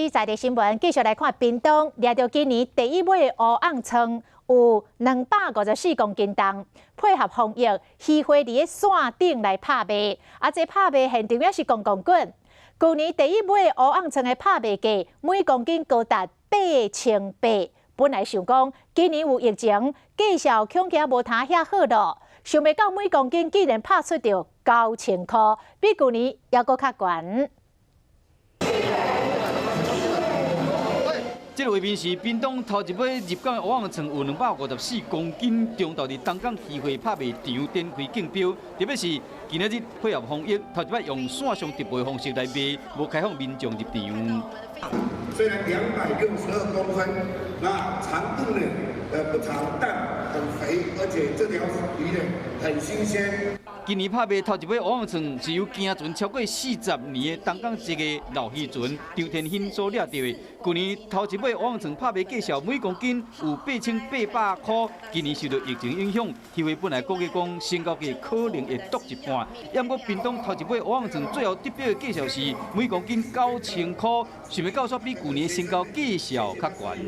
在地新闻继续来看，屏东掠到今年第一尾乌昂葱，有254公斤重，配合防疫，鱼花伫山顶来拍卖，这拍卖现场也是公滚。去年第一尾乌昂葱的拍卖价每公斤高达8800，本来想讲今年有疫情，介绍恐惊无他遐好咯，想袂到每公斤竟然拍出着9000块，比去年还阁较悬。 这个画面是屏东头一尾入港的乌昂葱，有254公斤，中昼伫东港鱼会拍卖场展开竞标。特别是今仔日配合防疫，头一摆用线上直播的方式来卖，无开放民众入场。虽然262公分，那长度呢不长，但很肥，而且这条鱼呢很新鲜。 今年拍卖头一尾乌昂葱是由行船超过40年的东港籍的老渔船张天兴所掠到的。去年头一尾乌昂葱拍卖介绍每公斤有8800块，今年受到疫情影响，鱼货本来估计讲升高价可能会剁一半。不过屏东头一尾乌昂葱最后得标的介绍是每公斤9000块，想要到说比去年升高介绍较悬。